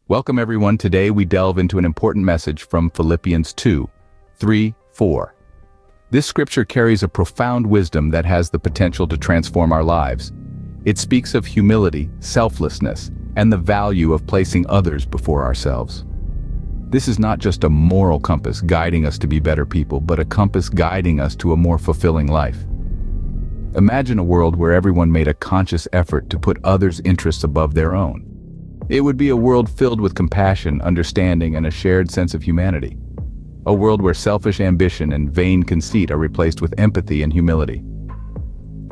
Welcome everyone. Today we delve into an important message from Philippians 2:3-4. This scripture carries a profound wisdom that has the potential to transform our lives. It speaks of humility, selflessness, and the value of placing others before ourselves. This is not just a moral compass guiding us to be better people, but a compass guiding us to a more fulfilling life. Imagine a world where everyone made a conscious effort to put others' interests above their own. It would be a world filled with compassion, understanding, and a shared sense of humanity. A world where selfish ambition and vain conceit are replaced with empathy and humility.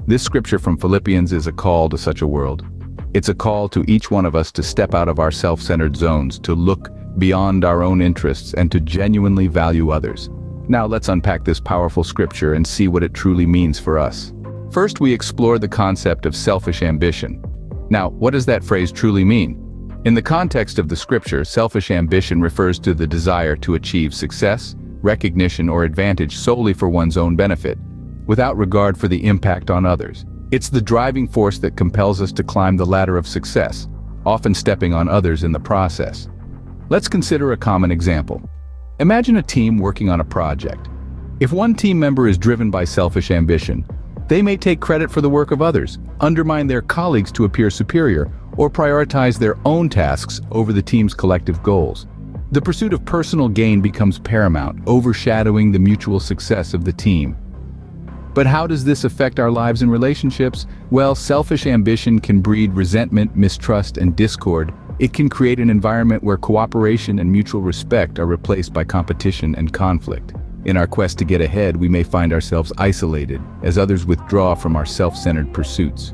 This scripture from Philippians is a call to such a world. It's a call to each one of us to step out of our self-centered zones, to look beyond our own interests, and to genuinely value others. Now let's unpack this powerful scripture and see what it truly means for us. First, we explore the concept of selfish ambition. Now, what does that phrase truly mean? In the context of the scripture, selfish ambition refers to the desire to achieve success, recognition, or advantage solely for one's own benefit, without regard for the impact on others. It's the driving force that compels us to climb the ladder of success, often stepping on others in the process. Let's consider a common example. Imagine a team working on a project. If one team member is driven by selfish ambition, they may take credit for the work of others, undermine their colleagues to appear superior, or prioritize their own tasks over the team's collective goals. The pursuit of personal gain becomes paramount, overshadowing the mutual success of the team. But how does this affect our lives and relationships? Well, selfish ambition can breed resentment, mistrust, and discord. It can create an environment where cooperation and mutual respect are replaced by competition and conflict. In our quest to get ahead, we may find ourselves isolated as others withdraw from our self-centered pursuits.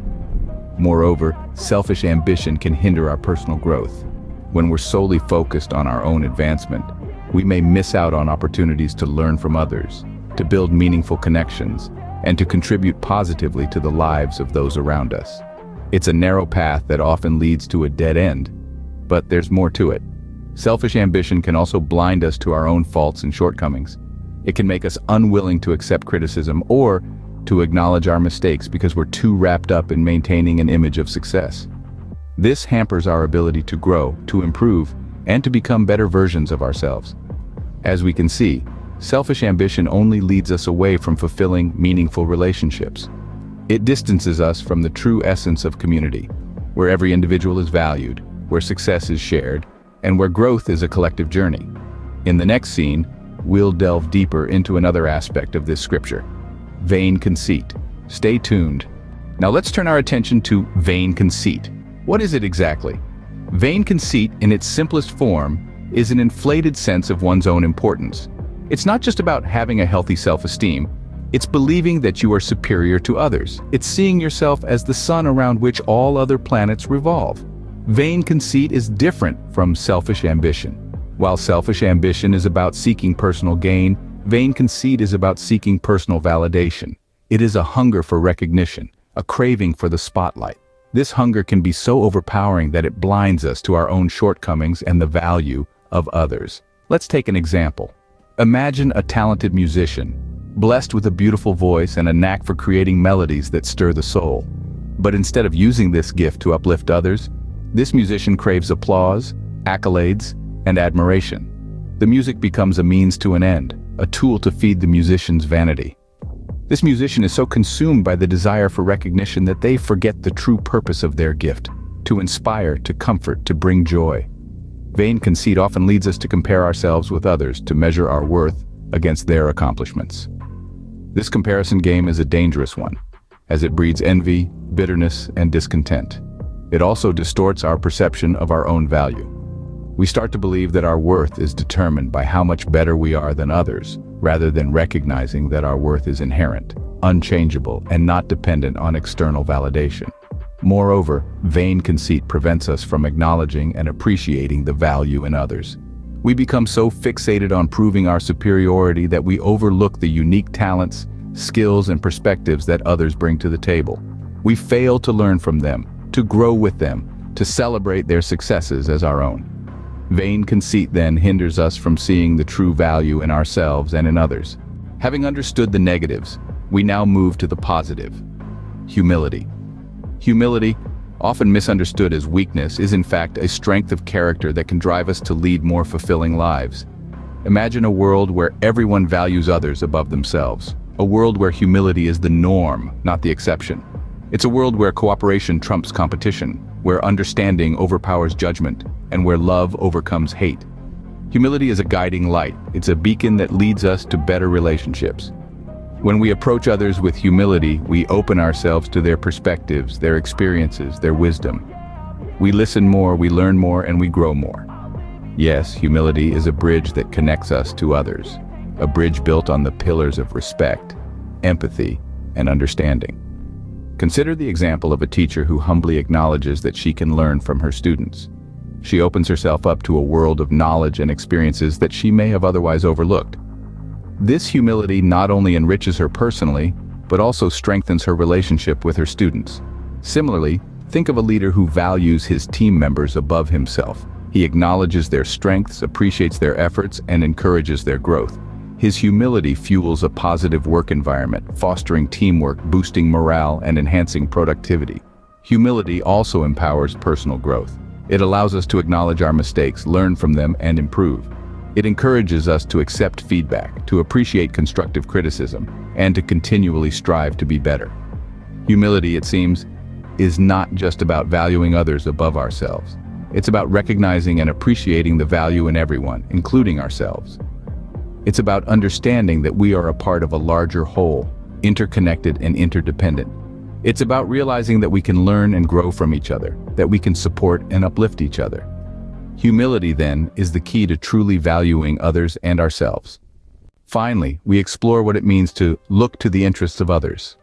Moreover, selfish ambition can hinder our personal growth. When we're solely focused on our own advancement, we may miss out on opportunities to learn from others, to build meaningful connections, and to contribute positively to the lives of those around us. It's a narrow path that often leads to a dead end, but there's more to it. Selfish ambition can also blind us to our own faults and shortcomings. It can make us unwilling to accept criticism or to acknowledge our mistakes because we're too wrapped up in maintaining an image of success. This hampers our ability to grow, to improve, and to become better versions of ourselves. As we can see, selfish ambition only leads us away from fulfilling, meaningful relationships. It distances us from the true essence of community, where every individual is valued, where success is shared, and where growth is a collective journey. In the next scene, we'll delve deeper into another aspect of this scripture: vain conceit. Stay tuned. Now let's turn our attention to vain conceit. What is it exactly? Vain conceit, in its simplest form, is an inflated sense of one's own importance. It's not just about having a healthy self-esteem. It's believing that you are superior to others. It's seeing yourself as the sun around which all other planets revolve. Vain conceit is different from selfish ambition. While selfish ambition is about seeking personal gain, vain conceit is about seeking personal validation. It is a hunger for recognition, a craving for the spotlight. This hunger can be so overpowering that it blinds us to our own shortcomings and the value of others. Let's take an example. Imagine a talented musician, blessed with a beautiful voice and a knack for creating melodies that stir the soul. But instead of using this gift to uplift others, this musician craves applause, accolades, and admiration. The music becomes a means to an end, a tool to feed the musician's vanity. This musician is so consumed by the desire for recognition that they forget the true purpose of their gift: to inspire, to comfort, to bring joy. Vain conceit often leads us to compare ourselves with others, to measure our worth against their accomplishments. This comparison game is a dangerous one, as it breeds envy, bitterness, and discontent. It also distorts our perception of our own value. We start to believe that our worth is determined by how much better we are than others, rather than recognizing that our worth is inherent, unchangeable, and not dependent on external validation. Moreover, vain conceit prevents us from acknowledging and appreciating the value in others. We become so fixated on proving our superiority that we overlook the unique talents, skills, and perspectives that others bring to the table. We fail to learn from them, to grow with them, to celebrate their successes as our own. Vain conceit then hinders us from seeing the true value in ourselves and in others. Having understood the negatives, we now move to the positive: humility. Humility, often misunderstood as weakness, is in fact a strength of character that can drive us to lead more fulfilling lives. Imagine a world where everyone values others above themselves. A world where humility is the norm, not the exception. It's a world where cooperation trumps competition, where understanding overpowers judgment, and where love overcomes hate. Humility is a guiding light. It's a beacon that leads us to better relationships. When we approach others with humility, we open ourselves to their perspectives, their experiences, their wisdom. We listen more, we learn more, and we grow more. Yes, humility is a bridge that connects us to others, a bridge built on the pillars of respect, empathy, and understanding. Consider the example of a teacher who humbly acknowledges that she can learn from her students. She opens herself up to a world of knowledge and experiences that she may have otherwise overlooked. This humility not only enriches her personally, but also strengthens her relationship with her students. Similarly, think of a leader who values his team members above himself. He acknowledges their strengths, appreciates their efforts, and encourages their growth. His humility fuels a positive work environment, fostering teamwork, boosting morale, and enhancing productivity. Humility also empowers personal growth. It allows us to acknowledge our mistakes, learn from them, and improve. It encourages us to accept feedback, to appreciate constructive criticism, and to continually strive to be better. Humility, it seems, is not just about valuing others above ourselves. It's about recognizing and appreciating the value in everyone, including ourselves. It's about understanding that we are a part of a larger whole, interconnected and interdependent. It's about realizing that we can learn and grow from each other, that we can support and uplift each other. Humility, then, is the key to truly valuing others and ourselves. Finally, we explore what it means to look to the interests of others.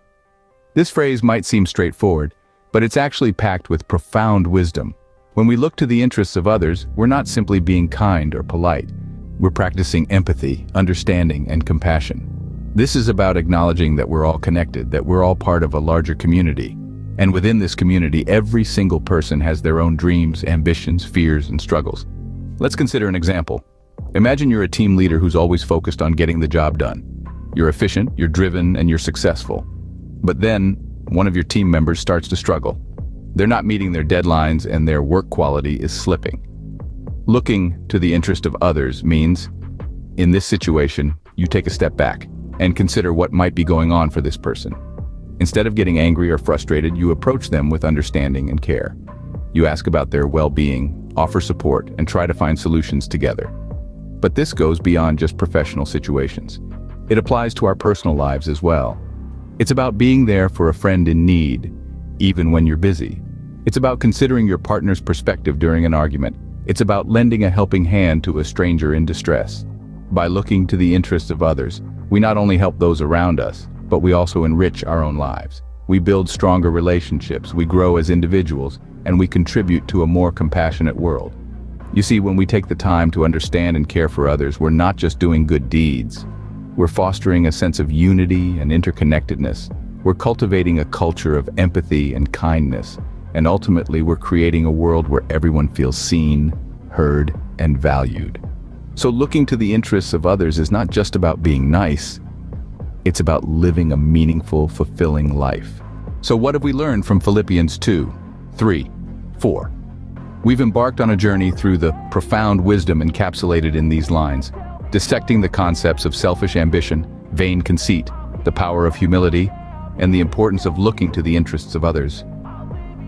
This phrase might seem straightforward, but it's actually packed with profound wisdom. When we look to the interests of others, we're not simply being kind or polite. We're practicing empathy, understanding, and compassion. This is about acknowledging that we're all connected, that we're all part of a larger community. And within this community, every single person has their own dreams, ambitions, fears, and struggles. Let's consider an example. Imagine you're a team leader who's always focused on getting the job done. You're efficient, you're driven, and you're successful. But then, one of your team members starts to struggle. They're not meeting their deadlines and their work quality is slipping. Looking to the interest of others means, in this situation, you take a step back and consider what might be going on for this person. Instead of getting angry or frustrated, you approach them with understanding and care. You ask about their well-being, offer support, and try to find solutions together. But this goes beyond just professional situations. It applies to our personal lives as well. It's about being there for a friend in need, even when you're busy. It's about considering your partner's perspective during an argument. It's about lending a helping hand to a stranger in distress. By looking to the interests of others, we not only help those around us, but we also enrich our own lives. We build stronger relationships, we grow as individuals, and we contribute to a more compassionate world. You see, when we take the time to understand and care for others, we're not just doing good deeds. We're fostering a sense of unity and interconnectedness. We're cultivating a culture of empathy and kindness. And ultimately, we're creating a world where everyone feels seen, heard, and valued. So looking to the interests of others is not just about being nice. It's about living a meaningful, fulfilling life. So what have we learned from Philippians 2, 3, 4? We've embarked on a journey through the profound wisdom encapsulated in these lines, dissecting the concepts of selfish ambition, vain conceit, the power of humility, and the importance of looking to the interests of others.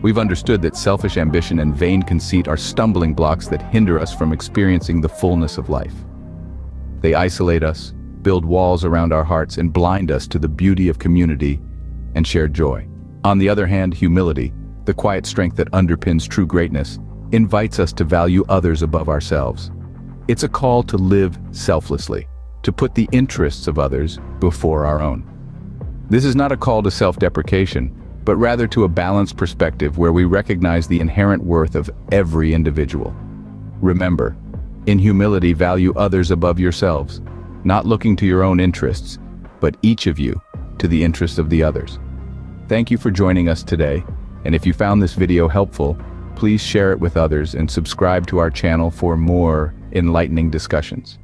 We've understood that selfish ambition and vain conceit are stumbling blocks that hinder us from experiencing the fullness of life. They isolate us, build walls around our hearts, and blind us to the beauty of community and shared joy. On the other hand, humility, the quiet strength that underpins true greatness, invites us to value others above ourselves. It's a call to live selflessly, to put the interests of others before our own. This is not a call to self-deprecation, but rather to a balanced perspective where we recognize the inherent worth of every individual. Remember, in humility, value others above yourselves, not looking to your own interests, but each of you to the interests of the others. Thank you for joining us today, and if you found this video helpful, please share it with others and subscribe to our channel for more enlightening discussions.